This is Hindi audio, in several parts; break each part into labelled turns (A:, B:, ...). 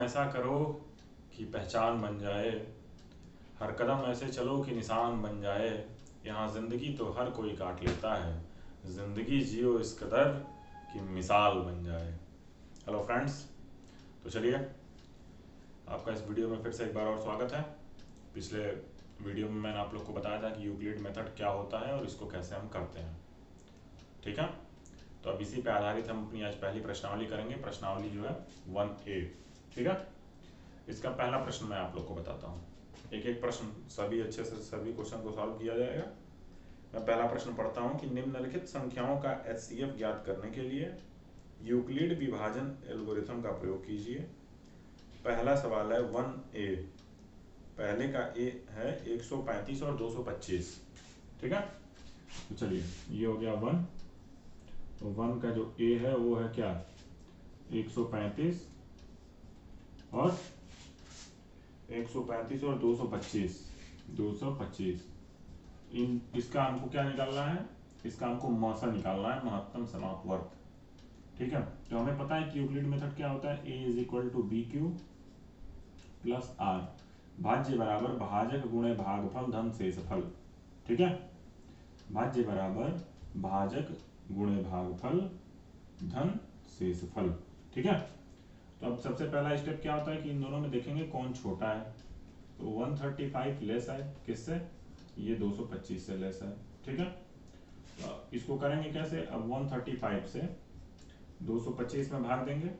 A: ऐसा करो कि पहचान बन जाए, हर कदम ऐसे चलो कि निशान बन जाए। यहाँ ज़िंदगी तो हर कोई काट लेता है, ज़िंदगी जियो इस कदर कि मिसाल बन जाए। हेलो फ्रेंड्स, तो चलिए आपका इस वीडियो में फिर से एक बार और स्वागत है। पिछले वीडियो में मैंने आप लोग को बताया था कि यूक्लिड मेथड क्या होता है और इसको कैसे हम करते हैं, ठीक है। तो अब इसी पे आधारित हम अपनी आज पहली प्रश्नावली करेंगे। प्रश्नावली जो है 1A, ठीक है। इसका पहला प्रश्न मैं आप लोग को बताता हूँ, एक एक प्रश्न सभी अच्छे से सभी क्वेश्चन को सॉल्व किया जाएगा। मैं पहला प्रश्न पढ़ता हूँ कि निम्नलिखित संख्याओं का HCF ज्ञात करने के लिए यूक्लिड विभाजन एल्गोरिथम का प्रयोग कीजिए। पहला सवाल है 1A, पहले का A है 135 और 225, ठीक है। तो चलिए ये हो गया 1, तो 1 का जो A है वो है क्या, 135 और 135 और 225 इन इसका हमको क्या निकालना है, इसका हमको मौसा निकालना है, महत्तम समापवर्त, ठीक है। तो हमें पता है कि यूक्लिड मेथड क्या होता है, A is equal to B Q plus R, भाज्य बराबर भाजक गुणे भागफल धन शेषफल, ठीक है। भाज्य बराबर भाजक गुणे भागफल धन शेषफल, ठीक है। तो अब सबसे पहला स्टेप क्या होता है कि इन दोनों में देखेंगे कौन छोटा है। तो 135 लेस है किससे, ये 225 से लेस है, ठीक है। तो इसको करेंगे कैसे, अब 135 से 225 में भाग देंगे,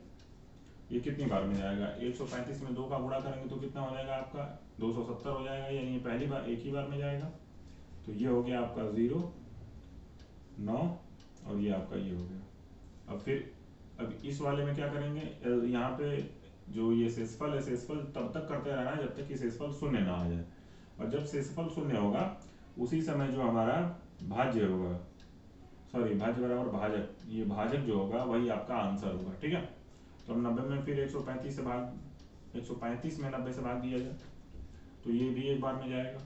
A: ये कितनी बार में जाएगा, 135 में 2 का गुणा करेंगे तो कितना हो जाएगा आपका 270 हो जाएगा, यानी ये पहली बार एक ही बार में जाएगा। तो ये हो गया आपका 0 9 और ये आपका ये हो गया। अब फिर अब इस वाले में क्या करेंगे, यहाँ पे जो ये शेषफल है, शेषफल तब तक करते रहना है जब तक कि शेषफल शून्य ना आ जाए, और जब शेषफल शून्य होगा उसी समय जो हमारा भाज्य होगा, सॉरी भाज्य बराबर भाजक, ये भाजक जो होगा वही आपका आंसर होगा, ठीक है। तो हम 90 में फिर 135 से भाग 135 में 90 से भाग दिया जाए तो ये भी एक बार में जाएगा,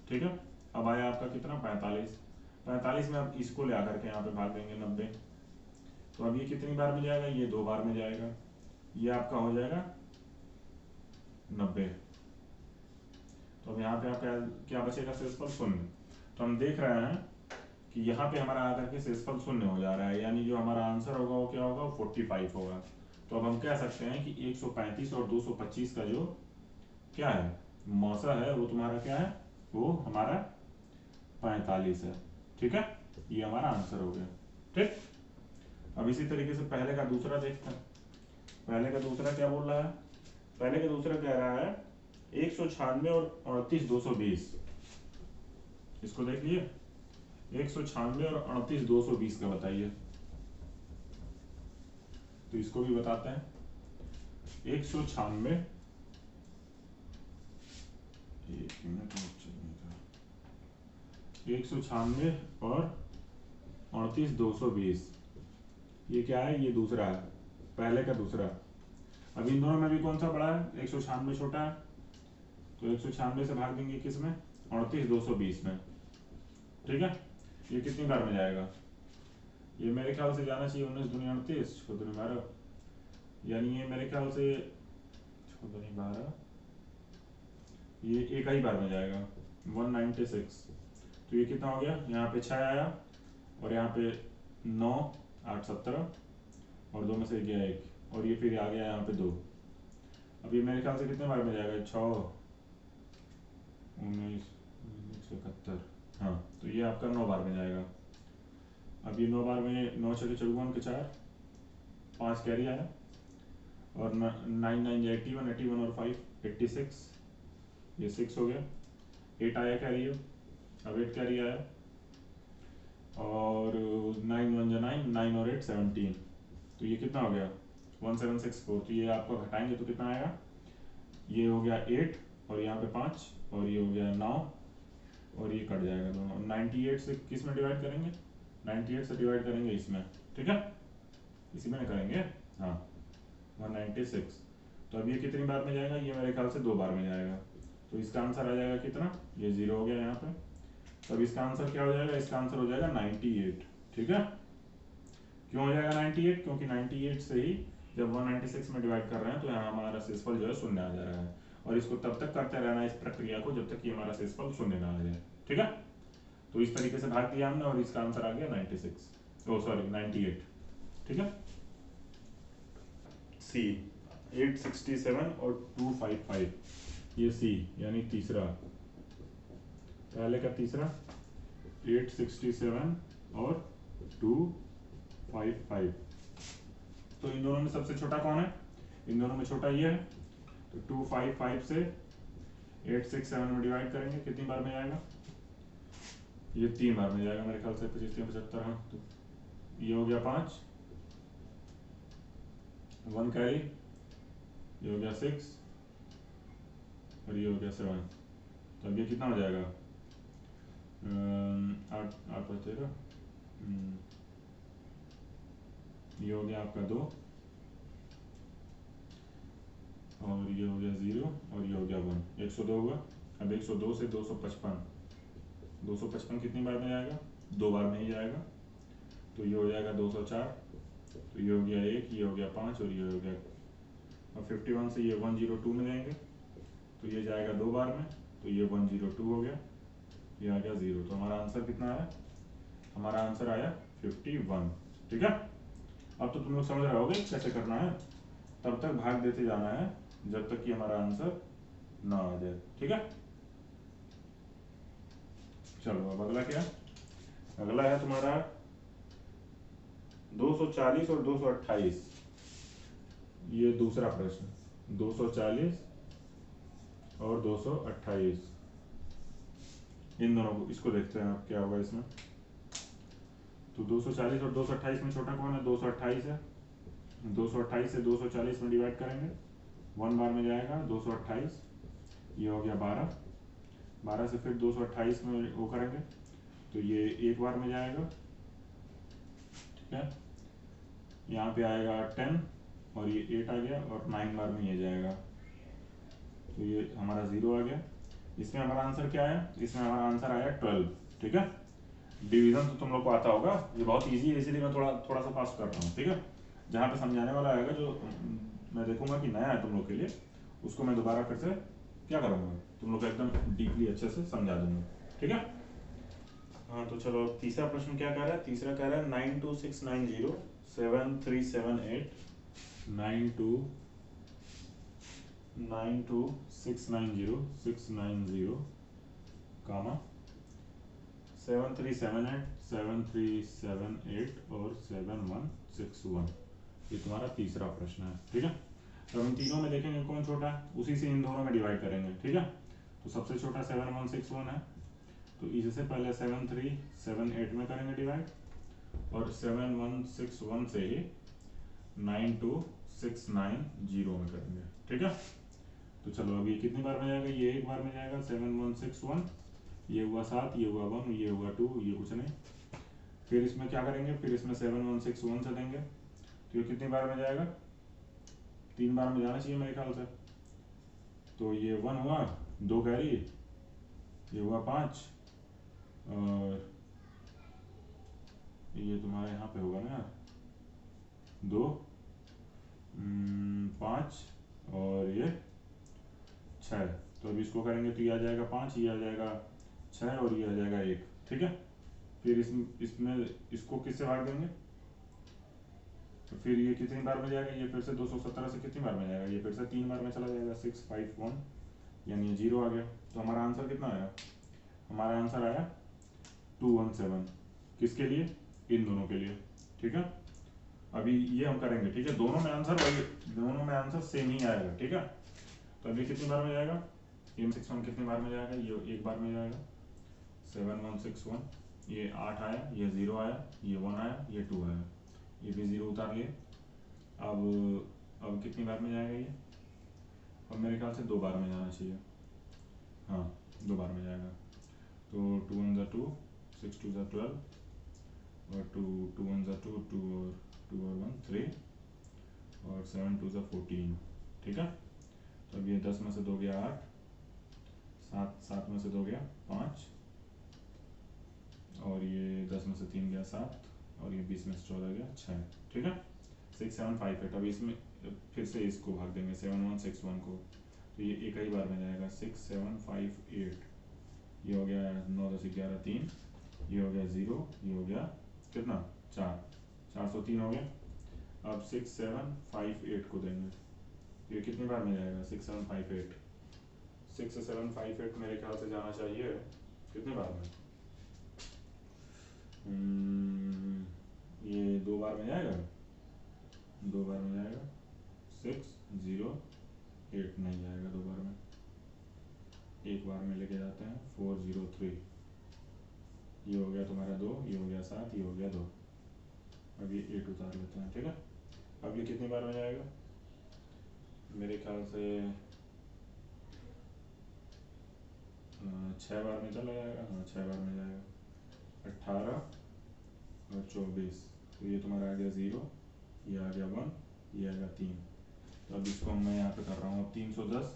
A: ठीक है। अब आया आपका कितना 45 में अब इसको ले आकर के यहाँ पे भाग देंगे 90, तो अब ये कितनी बार में जाएगा, ये 2 बार में जाएगा, ये आपका हो जाएगा 90। तो अब यहाँ पे आपका क्या बचेगा, शेषफल शून्य। तो हम देख रहे हैं कि यहाँ पे हमारा आकर के शेषफल शून्य हो जा रहा है, यानी जो हमारा आंसर होगा वो क्या होगा, 45 होगा। तो अब हम कह सकते हैं कि 135 और 225 का जो क्या है मौसा है वो तुम्हारा क्या है, वो हमारा 45 है, ठीक है। ये हमारा आंसर हो गया, ठीक। अब इसी तरीके से पहले का दूसरा देखते हैं। पहले का दूसरा क्या बोल रहा है, पहले का दूसरा कह रहा है 196 और 29 220, इसको देखिए 196 और 29 220 का बताइए। तो इसको भी बताते हैं, 196 एक मिनट 196 और 29 220, ये क्या है, ये दूसरा है, पहले का दूसरा। अब इन दोनों में भी कौन सा बड़ा है, 196 छोटा है, तो 196 से भाग देंगे किस में, 29 220 में, ठीक है। ये कितनी बार में जाएगा, ये मेरे ख्याल से जाना चाहिए 19 दूनी 38 6 दूनी 12, यानी ये मेरे ख्याल से 6 दूनी 12, ये एक ही बार में जाएगा 196। तो ये कितना हो गया, यहाँ पे 6 आया और यहाँ पे 9 8 17 और 2 में से गया 1, और ये फिर आ गया यहाँ पे 2। अब ये मेरे ख्याल से कितने बार में जाएगा, 6 19 171, हाँ। तो ये आपका 9 बार में जाएगा। अब ये 9 बार में 9 6 54 के 4 5 कैरी आया, और 9 9 81 81 और 5 86, ये 6 हो गया, 8 आया कैरी, अब 8 कैरी आया, और 9 1 जा 9 9 और 8 17, तो ये कितना हो गया 1764। तो ये आपको घटाएंगे तो कितना आएगा, ये हो गया 8 और यहाँ पे 5 और ये हो गया 9 और ये कट जाएगा दोनों, 98 से किस में डिवाइड करेंगे, 98 से डिवाइड करेंगे इसमें, ठीक है, इसी में करेंगे, हाँ 196। तो अब ये कितनी बार में जाएगा, ये मेरे ख्याल से 2 बार में जाएगा, तो इसका आंसर आ जाएगा कितना, ये 0 हो गया यहाँ पे। तो अब इसका आंसर क्या हो जाएगा, इसका आंसर हो जाएगा 98, ठीक है। क्यों हो जाएगा 98, क्योंकि 98 से ही जब 196 में डिवाइड कर रहे हैं तो यहाँ हमारा शेषफल जो है शून्य आ जा रहा है, और इसको तब तक करते रहना है इस प्रक्रिया को जब तक कि हमारा शेषफल शून्य ना आ जाए। ठीक है, तो इस तरीके से भाग दिया हमने और इसका आंसर आ गया 96, ओ सॉरी 98। ठीक है, सी 867 और 255, ये सी यानी तीसरा, पहले का तीसरा 867 और 255। तो इन दोनों में सबसे छोटा कौन है? इन दोनों में छोटा ये है, तो 255 से 867 में डिवाइड करेंगे, कितनी बार में जाएगा? ये 3 बार में जाएगा मेरे ख्याल से, 25 3 75। हाँ, तो ये हो गया 5, 1 कैरी, ये हो गया 6 और ये हो गया 7। तो अब ये कितना हो जाएगा? 8 8 5 13, ये हो गया आपका 2 और ये हो गया 0 और ये हो गया 1, 102 हुआ। अब 102 से 255, 255 कितनी बार में जाएगा? 2 बार में ही जाएगा, तो ये हो जाएगा 204, तो ये हो गया 1, ये हो गया 5 और ये हो गया, और 51 से ये 102 में जाएंगे, तो ये जाएगा 2 बार में, तो ये 102 हो गया, ये आ गया 0। तो हमारा आंसर कितना आया? हमारा आंसर आया 51। ठीक है, अब तो तुम लोग समझ रहे होगे कैसे करना है, तब तक भाग देते जाना है जब तक कि हमारा आंसर ना आ जाए। ठीक है, चलो अब अगला क्या? अगला है तुम्हारा 240 और 228। ये दूसरा प्रश्न, 240 और 228, इन दोनों को, इसको देखते हैं अब क्या होगा इसमें। तो 240 और 228 में छोटा कौन है? 228 है। 228 से 240 में डिवाइड करेंगे, 1 बार में जाएगा 228, ये हो गया 12, 12 से फिर 228 में वो करेंगे, तो ये 1 बार में जाएगा। ठीक है, यहाँ पे आएगा 10 और ये 8 आ गया, और 9 बार में ये जाएगा, तो ये हमारा 0 आ गया। इसमें हमारा आंसर क्या आया? इसमें हमारा आंसर आया 12। ठीक है, डिवीजन तो तुम लोग को आता होगा, ये बहुत इजी है, इसीलिए मैं थोड़ा सा फास्ट कर रहा हूँ। ठीक है, जहाँ पे समझाने वाला आएगा, जो मैं देखूंगा कि नया है तुम लोग के लिए, उसको मैं दोबारा फिर से क्या करूँगा, तुम लोग को एकदम डीपली अच्छे से समझा दूंगा। ठीक है, हाँ तो चलो तीसरा प्रश्न क्या कह रहा है? तीसरा कह रहा है 92690 7378 92690 690 कामा 7378 7378 और 7161। ये तुम्हारा तीसरा प्रश्न है। ठीक है, तो हम इन तीनों में देखेंगे कौन छोटा है, उसी से इन दोनों में डिवाइड करेंगे। ठीक है, तो सबसे छोटा 7161 है, तो इससे पहले 7378 में करेंगे डिवाइड, और 7161 से ही 92690 में करेंगे। ठीक है, तो चलो अभी कितनी बार में जाएगा? ये 1 बार में जाएगा 7161, ये हुआ 7, ये हुआ 1, ये हुआ 2, ये कुछ नहीं। फिर इसमें क्या करेंगे? फिर इसमें 7161 से देंगे, तो ये कितनी बार में जाएगा? 3 बार में जाना चाहिए मेरे ख्याल से। तो ये 1 हुआ, 2 कैरी, ये हुआ 5, और ये तुम्हारे यहाँ पे होगा ना 2 5 और ये 6। तो अभी इसको करेंगे तो ये आ जाएगा 5, ये आ जाएगा 6 और ये आ जाएगा 1। ठीक है, फिर इसमें इसको किससे भाग देंगे? तो फिर ये कितनी बार में जाएगा? ये फिर से 217 से कितनी बार में जाएगा? ये फिर से 3 बार में चला जाएगा, 651, यानी 0 आ गया। तो हमारा आंसर कितना आया? हमारा आंसर आया 217। किसके लिए? इन दोनों के लिए। ठीक है, अभी ये हम करेंगे। ठीक है, दोनों में आंसर वही, दोनों में आंसर सेम ही आएगा। ठीक है, तो अभी कितनी बार में जाएगा? ये 61 कितनी बार में जाएगा? ये 1 बार में जाएगा, 7161, ये 8 आया, ये 0 आया, ये 1 आया, ये 2 आया, ये भी 0 उतार लिए। अब कितनी बार में जाएगा ये? अब मेरे ख्याल से 2 बार में जाना चाहिए। हाँ, 2 बार में जाएगा। तो 2 1 2, 6 2 12, और 2 1 2, 2 और 1 3, और 7 2 14। ठीक है, तो अब ये 10 में से 2 गया 8, 7 में से 2 गया 5, और ये 10 में से 3 गया 7, और ये 20 में से 14 गया 6। ठीक है, 6 7 5 8। अब इसमें फिर से इसको भाग देंगे 7161 को, तो ये एक ही बार में जाएगा 6758, ये हो गया 9 10 11 3, ये हो गया 0, ये हो गया कितना 4, 403 हो गया। अब 6758 को देंगे, ये कितनी बार में जाएगा 6758, 6758 मेरे ख्याल से जाना चाहिए कितनी बार में, ये 2 बार में जाएगा, 2 बार में जाएगा, 608 नहीं जाएगा 2 बार में, एक बार में लेके जाते हैं 403, ये हो गया तुम्हारा 2, ये हो गया 7, ये हो गया 2, अब ये 8 उतार लेते हैं, ठीक है। अब ये कितनी बार में जाएगा, मेरे ख्याल से 6 बार में चला जाएगा, हाँ 6 बार में जाएगा, 18 और 24, तो ये तुम्हारा आ गया 0, ये आ गया 1, ये आ गया 3, तो अब इसको मैं यहाँ पे कर रहा हूँ अब 310,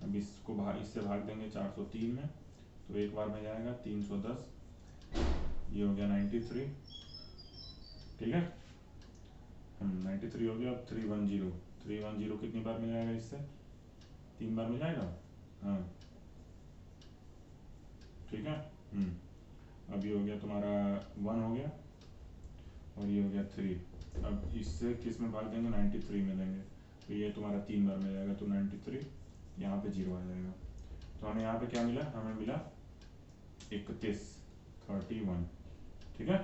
A: अब इसको इससे भाग देंगे 403 में, तो एक बार में जाएगा 310, ये हो गया 93, ठीक है, 93 हो गया। अब 310, 310 कितनी बार में जाएगा, इससे 3 बार में जाएगा, हाँ ठीक है। अब ये हो गया तुम्हारा 1 हो गया, और ये हो गया 3, अब इससे किस में भाग देंगे 93 में देंगे, तो ये तुम्हारा 3 बार में जाएगा, तो 93, यहाँ पे 0 आ जाएगा, तो हमें यहाँ पे क्या मिला, हमें मिला 31, ठीक है,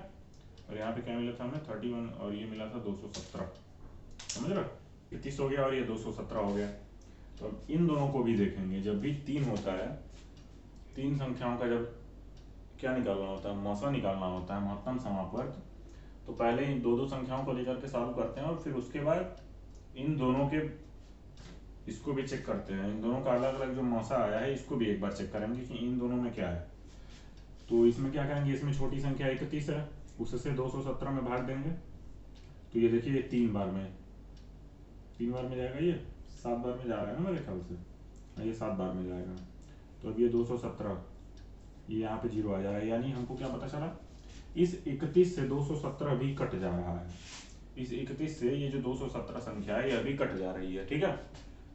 A: और यहाँ पे क्या मिला था हमें 31, और ये मिला था 217, समझ रहे, 31 हो गया और ये 217 हो गया। तो अब इन दोनों को भी देखेंगे, जब भी 3 होता है, 3 संख्याओं का जब क्या निकालना होता है, मौसा निकालना होता है, महत्तम समापवर्त, तो पहले इन दो संख्याओं को लेकर के सॉल्व करते हैं, और फिर उसके बाद इन दोनों के इसको भी चेक करते हैं, इन दोनों का अलग अलग जो मौसा आया है इसको भी एक बार चेक करेंगे कि इन दोनों में क्या है। तो इसमें क्या करेंगे, इसमें छोटी संख्या 31 है, उससे 217 में भाग देंगे, तो ये देखिए ये 3 बार में जाएगा, ये 7 बार में जा रहा है ना मेरे ख्याल से, ये 7 बार में जाएगा, तो अब ये 217, ये यहाँ पे 0 आ जा रहा है, यानी हमको क्या पता चला, इस 31 से 217 भी कट जा रहा है, इस 31 से ये जो 217 संख्या है यह भी कट जा रही है, ठीक है।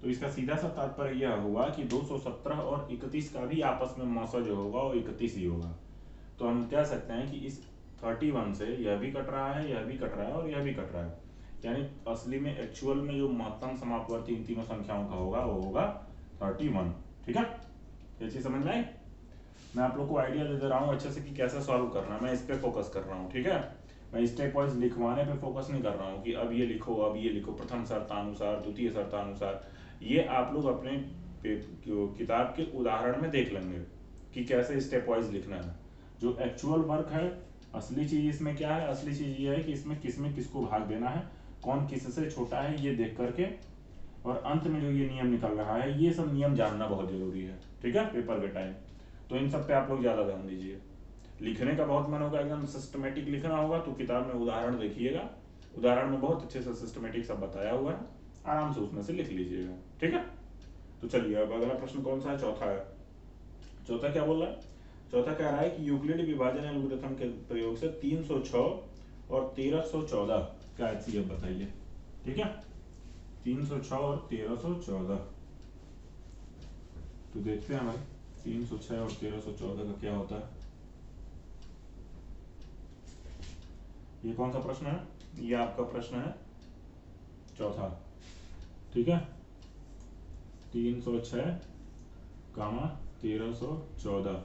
A: तो इसका सीधा सा तात्पर्य यह हुआ कि 217 और 31 का भी आपस में मौसा जो होगा वो 31 ही होगा, तो हम कह सकते हैं कि इस 31 से यह भी कट रहा है, यह भी कट रहा है और यह भी कट रहा है, यानी असली में एक्चुअल में जो महत्तम समापवर्ती इन तीनों संख्याओं का होगा वो होगा 31, ठीक है। ये चीज समझ में आई, मैं आप लोग को आइडिया दे रहा हूँ अच्छे से कि कैसे सॉल्व करना है, मैं इस पे फोकस कर रहा हूँ, ठीक है। मैं स्टेप वाइज लिखवाने पे फोकस नहीं कर रहा हूँ कि अब ये लिखो, अब ये लिखो, प्रथम शर्तानुसार, द्वितीय शर्तानुसार, ये आप लोग अपने किताब के उदाहरण में देख लेंगे कि कैसे स्टेप वाइज लिखना है। जो एक्चुअल वर्क है, असली चीज इसमें क्या है, असली चीज ये है कि इसमें किसको भाग देना है, कौन किससे छोटा है, ये देख करके, और अंत में जो ये नियम निकल रहा है, ये सब नियम जानना बहुत जरूरी है, ठीक है, पेपर के टाइम। तो इन सब पे आप लोग ज्यादा ध्यान दीजिए। लिखने का बहुत मन होगा, एकदम सिस्टमेटिक लिखना होगा, तो किताब में उदाहरण देखिएगा, उदाहरण में बहुत अच्छे से सिस्टमेटिक सब बताया हुआ है, आराम से उसमें से लिख लीजिएगा, ठीक है। तो चलिए अब अगला प्रश्न कौन सा है, चौथा है। चौथा क्या बोल रहा है, चौथा कह रहा है कि यूक्लिड विभाजन एल्गोरिथम के प्रयोग से 306 और 1314 का एचसीएफ बताइए, ठीक है। 306 और 1314, तो देखते हैं भाई 306 और 1314 का क्या होता है। ये कौन सा प्रश्न है, ये आपका प्रश्न है चौथा, ठीक है। 306 कामा 1314,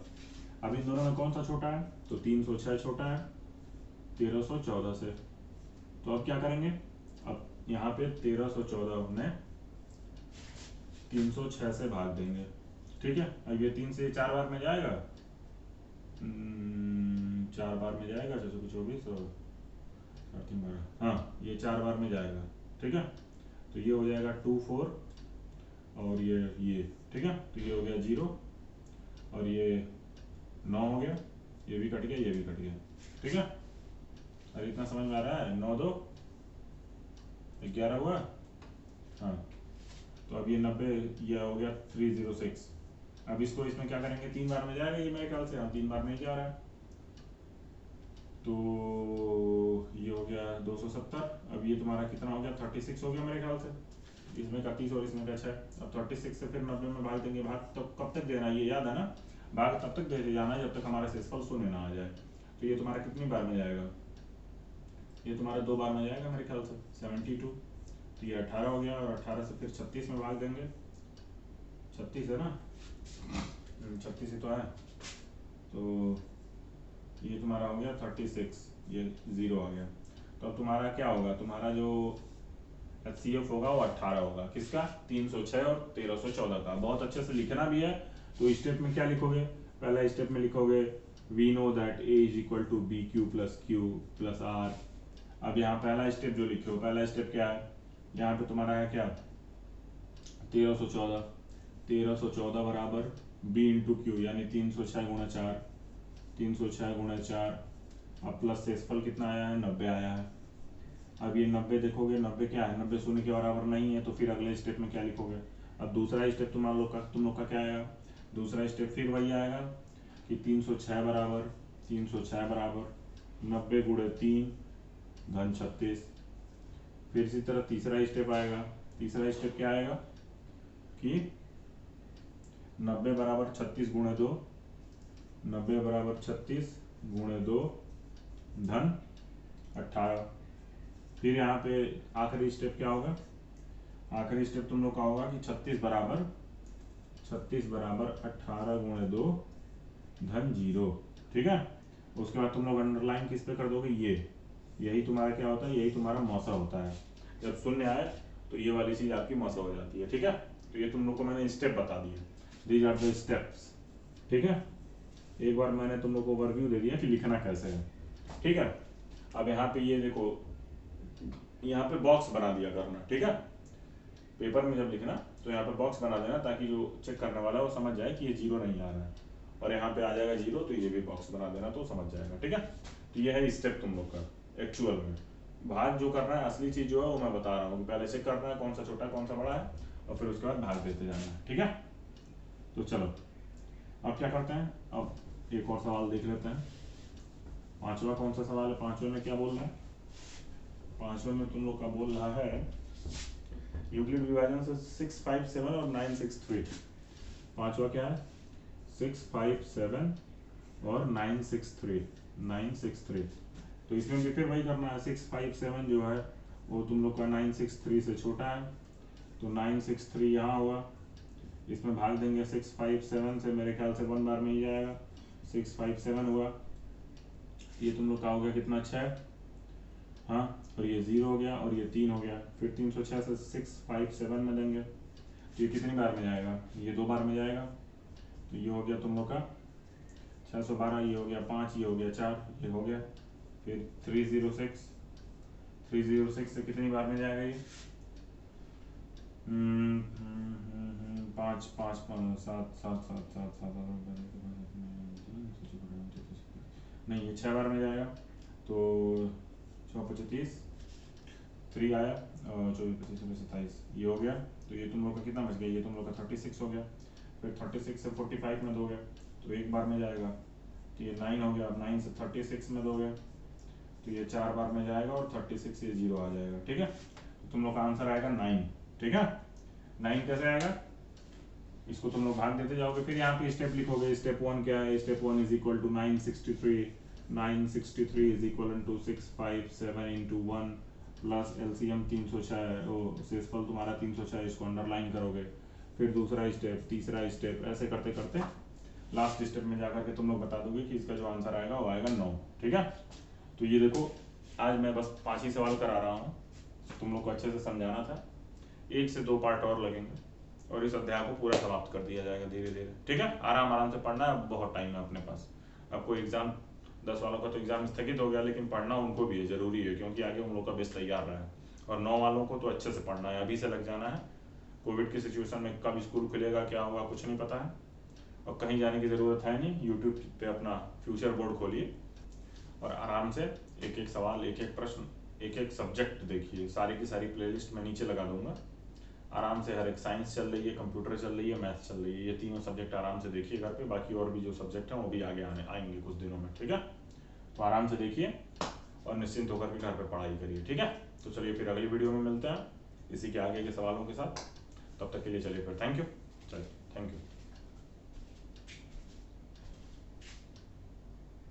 A: अब इन दोनों में कौन सा छोटा है, तो 306 छोटा है 1314 से, तो अब क्या करेंगे, अब यहाँ पे 1314 में 306 से भाग देंगे, ठीक है। अब ये 3 से 4 बार में जाएगा, 4 बार में जाएगा, 24 और 3 बार, हाँ ये 4 बार में जाएगा, ठीक है। तो ये हो जाएगा 2 4 और ये ठीक है, तो ये हो गया 0 और ये 9 हो गया, ये भी कट गया, ये भी कट गया, ठीक है। अरे इतना समझ में आ रहा है, 9 2 11 हुआ, हाँ। तो अब ये 90, ये हो गया 306। अब इसको इसमें क्या करेंगे, 3 बार में जाएगा ये मेरे ख्याल से, हाँ 3 बार में ही जा रहा है, तो ये हो गया 270। अब ये तुम्हारा कितना हो गया 36 हो गया मेरे ख्याल से, इसमें का 30 और इसमें का 6। अब 36 से फिर 90 में भाग देंगे। भाग तो कब तक देना है ये याद है ना, भाग तब तक देते जाना है जब तक हमारा शेषफल शून्य ना आ जाए। तो ये तुम्हारा कितनी बार में जाएगा, ये तुम्हारा 2 बार में जाएगा मेरे ख्याल से 72। तो ये 18 हो गया और 18 से फिर 36 में भाग देंगे, 36 है ना, 36 ही तो है। तो ये तुम्हारा हो गया 36, ये 0 आ गया। तो अब तुम्हारा क्या होगा, तुम्हारा जो HCF होगा वो 18 होगा, किसका 306 और 1314 का। बहुत अच्छे से लिखना भी है। तो स्टेप में क्या लिखोगे, पहला स्टेप में लिखोगे we know that A is equal to B Q plus R. अब यहाँ पहला स्टेप जो लिखे हो, पहला स्टेप क्या है, यहाँ पे तुम्हारा है क्या 1314 बराबर B इंटू क्यू यानी 306 गुणा 4, 306 गुणा 4। अब प्लस शेषफल कितना आया है 90 आया है। अब ये 90 देखोगे, 90 क्या है, 90 शून्य के बराबर नहीं है। तो फिर अगले स्टेप में क्या लिखोगे, अब दूसरा स्टेप तुम लोग का क्या आएगा, दूसरा स्टेप फिर वही आएगा कि 306 बराबर 90 गुणे 3 धन 36। फिर इसी तरह तीसरा स्टेप आएगा, तीसरा स्टेप क्या आएगा कि 90 बराबर 36 गुणे 2, 90 बराबर 36 गुणे 2 धन 18। फिर यहाँ पे आखिरी स्टेप क्या होगा, आखिरी स्टेप तुम लोग का होगा कि 36 बराबर 18 गुणे 2 धन 0। ठीक है, उसके बाद तुम लोग अंडरलाइन किस पे कर दोगे, ये यही तुम्हारा क्या होता है, यही तुम्हारा मौसा होता है। जब शून्य आए तो ये वाली चीज आपकी मौसा हो जाती है। ठीक है, तो ये तुम लोग को मैंने स्टेप बता दिए, दीज आर द स्टेप्स। ठीक है, एक बार मैंने तुम लोग को ओवरव्यू दे दिया कि लिखना कैसे है। ठीक है, अब यहाँ पे ये देखो, यहाँ पे बॉक्स बना दिया करना। ठीक है, पेपर में जब लिखना तो यहाँ पे बॉक्स बना देना ताकि जो चेक करने वाला है वो समझ जाए कि ये 0 नहीं आ रहा है, और यहाँ पे आ जाएगा 0 तो ये भी बॉक्स बना देना तो समझ जाएगा। ठीक है, तो ये है स्टेप तुम लोग का एक्चुअल में। भाग जो करना है, असली चीज जो है वो मैं बता रहा हूँ, पहले चेक करना है कौन सा छोटा है कौन सा बड़ा है, और फिर उसके बाद भाग देते जाना है। ठीक है, तो चलो अब क्या करते हैं, अब एक और सवाल देख लेते हैं। पांचवा कौन सा सवाल है, पांचवे में क्या बोल रहा है, पांचवे में तुम लोग का बोल रहा है यूक्लिड विभाजन से 657 और 963। पांचवा क्या है 657 और 963। तो इसमें भी फिर वही करना है, 657 जो है वो तुम लोग का 963 से छोटा है, तो 963 यहाँ हुआ, इसमें भाग देंगे 657 से, मेरे ख्याल से 1 बार में ही जाएगा। 657 हुआ, ये तुम लोग का हो गया कितना 6, हाँ, और ये 0 हो गया और ये 3 हो गया। फिर 306 से 657 में देंगे तो ये कितनी बार में जाएगा, ये 2 बार में जाएगा। तो ये हो गया तुम लोग का 612, ये हो गया 5, ये हो गया 4, ये हो गया। फिर 306 से कितनी बार में जाएगा ये, 5 5 7 7 7 7 7 नहीं, ये 6 बार में जाएगा। तो 6 25 3 आया और 24 25 27, ये हो गया। तो ये तुम लोग का कितना बच गया, ये तुम लोग का 36 हो गया। फिर 36 से 45 में दोगे तो 1 बार में जाएगा, तो ये 9 हो गया। अब 9 से 36 में दोगे तो ये 4 बार में जाएगा और 36 ये 0 आ जाएगा। ठीक है, तो तुम लोग का आंसर आएगा 9। ठीक है, 9 कैसे आएगा, इसको तुम लोग भाग देते जाओगे। फिर यहाँ पे स्टेप लिखोगे, स्टेप 1 क्या है, step 1 is equal to 963 is equal to 657 into 1 plus LCM 306, वो शेषफल तुम्हारा 306, इसको अंडरलाइन करोगे। फिर दूसरा स्टेप, तीसरा स्टेप, ऐसे करते करते लास्ट स्टेप में जाकर के तुम लोग बता दोगे कि इसका जो आंसर आएगा वो आएगा 9। ठीक है, तो ये देखो आज मैं बस 5 ही सवाल करा रहा हूँ, तुम लोग को अच्छे से समझाना था। 1 से 2 पार्ट और लगेंगे और इस अध्याय को पूरा समाप्त कर दिया जाएगा धीरे धीरे। ठीक है, आराम आराम से पढ़ना है, बहुत टाइम है अपने पास। आपको एग्जाम 10 वालों का तो एग्जाम स्थगित हो गया, लेकिन पढ़ना उनको भी है, जरूरी है, क्योंकि आगे उन लोग का बेस तैयार रहा है। और 9 वालों को तो अच्छे से पढ़ना है, अभी से लग जाना है। कोविड की सिचुएशन में कब स्कूल खुलेगा, क्या होगा, कुछ नहीं पता है, और कहीं जाने की ज़रूरत है नहीं। यूट्यूब पे अपना फ्यूचर बोर्ड खोलिए और आराम से एक एक सवाल, एक एक प्रश्न, एक एक सब्जेक्ट देखिए। सारी की सारी प्लेलिस्ट मैं नीचे लगा दूंगा, आराम से। हर एक साइंस चल रही है, कंप्यूटर चल रही है, मैथ्स चल रही है, ये तीनों सब्जेक्ट आराम से देखिए घर पे। बाकी और भी जो सब्जेक्ट हैं वो भी आगे आएंगे कुछ दिनों में। ठीक है, तो आराम से देखिए और निश्चिंत होकर के घर पे पढ़ाई करिए, ठीक है। तो चलिए फिर अगली वीडियो में मिलते हैं इसी के आगे के सवालों के साथ। तब तक के लिए चलिए फिर थैंक यू।